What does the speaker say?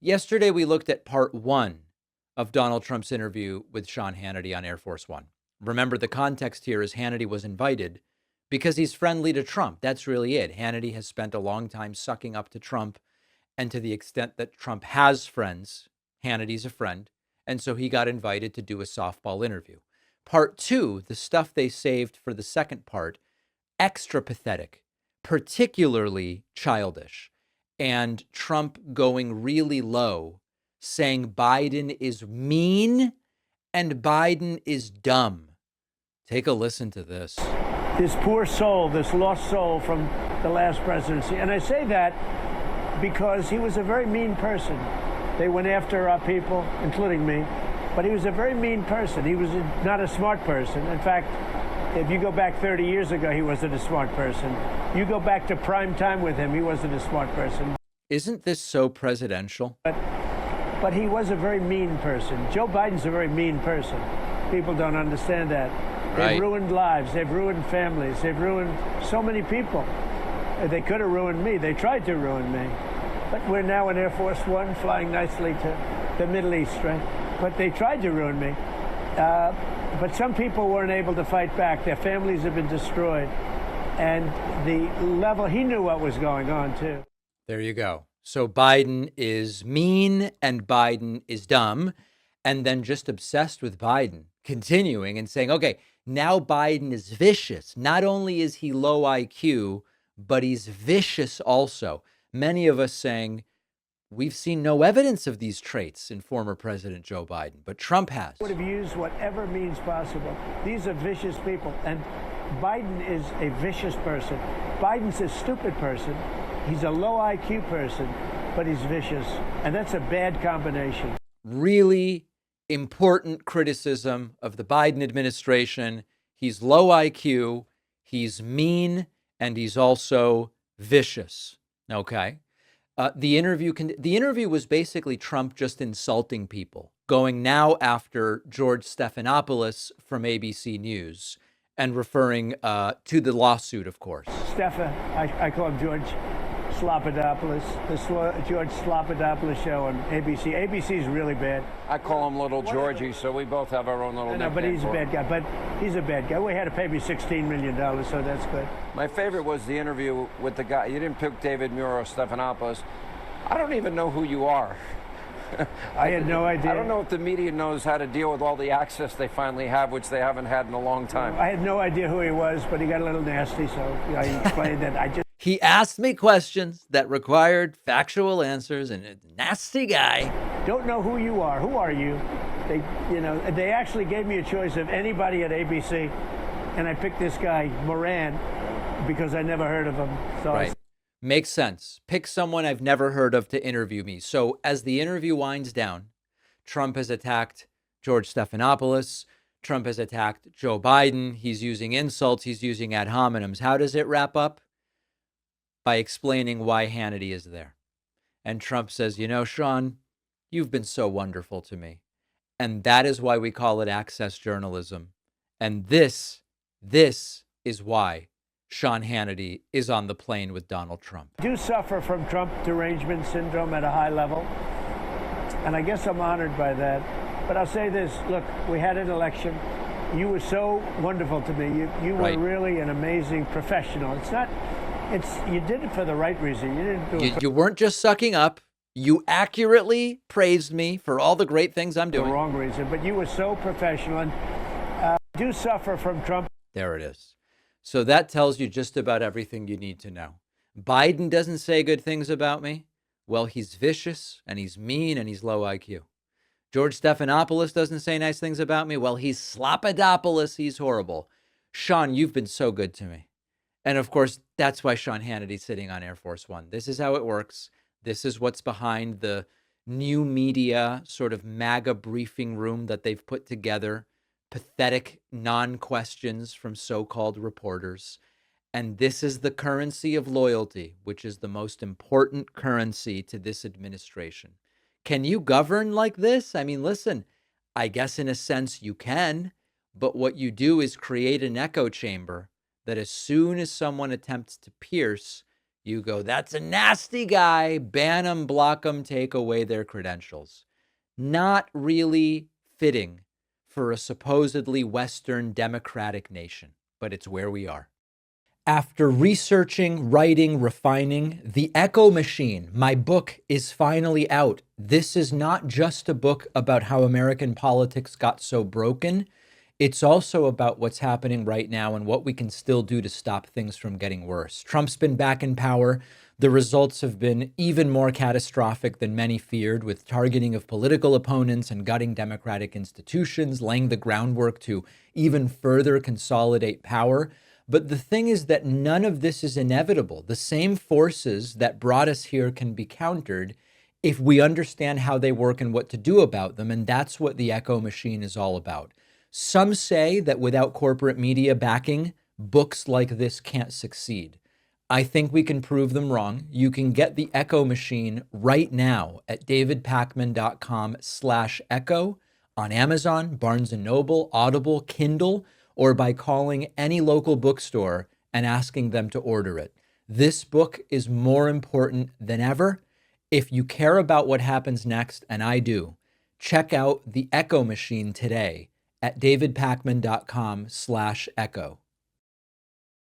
Yesterday, we looked at part one of Donald Trump's interview with Sean Hannity on Air Force One. Remember, the context here is Hannity was invited because he's friendly to Trump. That's really it. Hannity has spent a long time sucking up to Trump. And to the extent that Trump has friends, Hannity's a friend. And so he got invited to do a softball interview. Part two, the stuff they saved for the second part, extra pathetic, particularly childish. And Trump going really low, saying Biden is mean and Biden is dumb. Take a listen to this. This poor soul, this lost soul from the last presidency. And I say that because he was a very mean person. They went after our people, including me, but he was a very mean person. He was not a smart person. In fact, if you go back 30 years ago, he wasn't a smart person. You go back to prime time with him, he wasn't a smart person. Isn't this so presidential? But he was a very mean person. Joe Biden's a very mean person. People don't understand that. Right. They've ruined lives. They've ruined families. They've ruined so many people. They could have ruined me. They tried to ruin me. But we're now in Air Force One flying nicely to the Middle East, right? But they tried to ruin me. But some people weren't able to fight back. Their families have been destroyed. And the level, he knew what was going on, too. There you go. So Biden is mean and Biden is dumb. And then just obsessed with Biden, continuing and saying, okay, now Biden is vicious. Not only is he low IQ, but he's vicious also. Many of us saying, we've seen no evidence of these traits in former President Joe Biden, but Trump has. Would have used whatever means possible. These are vicious people, and Biden is a vicious person. Biden's a stupid person. He's a low IQ person, but he's vicious, and that's a bad combination. Really important criticism of the Biden administration. He's low IQ, he's mean, and he's also vicious. Okay. The interview was basically Trump just insulting people, going now after George Stephanopoulos from ABC News and referring to the lawsuit, of course. I call him George Slopadopoulos, the George Slopadopoulos show on ABC. ABC's really bad. I call him Little Georgie, so we both have our own little nickname. No, but he's a bad guy. But he's a bad guy. We had to pay me $16 million, so that's good. My favorite was the interview with the guy. You didn't pick David Muir or Stephanopoulos. I don't even know who you are. I had no idea. I don't know if the media knows how to deal with all the access they finally have, which they haven't had in a long time. I had no idea who he was, but he got a little nasty, so I explained that. He asked me questions that required factual answers, and a nasty guy. Don't know who you are. Who are you? They actually gave me a choice of anybody at ABC, and I picked this guy, Moran, because I never heard of him. So right. Makes sense. Pick someone I've never heard of to interview me. So as the interview winds down, Trump has attacked George Stephanopoulos. Trump has attacked Joe Biden. He's using insults. He's using ad hominems. How does it wrap up? By explaining why Hannity is there. And Trump says, Sean, you've been so wonderful to me. And that is why we call it access journalism. And this is why Sean Hannity is on the plane with Donald Trump. I do suffer from Trump derangement syndrome at a high level. And I guess I'm honored by that. But I'll say this, look, we had an election. You were so wonderful to me. You were really an amazing professional. You did it for the right reason. You didn't do it you weren't just sucking up. You accurately praised me for all the great things I'm doing. For the wrong reason, but you were so professional. And I do suffer from Trump. There it is. So that tells you just about everything you need to know. Biden doesn't say good things about me. Well, he's vicious and he's mean and he's low IQ. George Stephanopoulos doesn't say nice things about me. Well, he's Slopadopoulos. He's horrible. Sean, you've been so good to me. And of course, that's why Sean Hannity's sitting on Air Force One. This is how it works. This is what's behind the new media sort of MAGA briefing room that they've put together. Pathetic non-questions from so-called reporters. And this is the currency of loyalty, which is the most important currency to this administration. Can you govern like this? I mean, listen, I guess in a sense you can, but what you do is create an echo chamber that as soon as someone attempts to pierce, You go, that's a nasty guy. Ban them, block them, take away their credentials. Not really fitting for a supposedly Western democratic nation, but it's where we are. After researching, writing, refining, The Echo Machine, my book, is finally out. This is not just a book about how American politics got so broken. It's also about what's happening right now and what we can still do to stop things from getting worse. Trump's been back in power. The results have been even more catastrophic than many feared, with targeting of political opponents and gutting democratic institutions, laying the groundwork to even further consolidate power. But the thing is that none of this is inevitable. The same forces that brought us here can be countered if we understand how they work and what to do about them. And that's what the Echo Machine is all about. Some say that without corporate media backing, books like this can't succeed. I think we can prove them wrong. You can get the Echo Machine right now at davidpakman.com/echo on Amazon, Barnes & Noble, Audible, Kindle, or by calling any local bookstore and asking them to order it. This book is more important than ever. If you care about what happens next, and I do, check out The Echo Machine today at davidpakman.com/echo.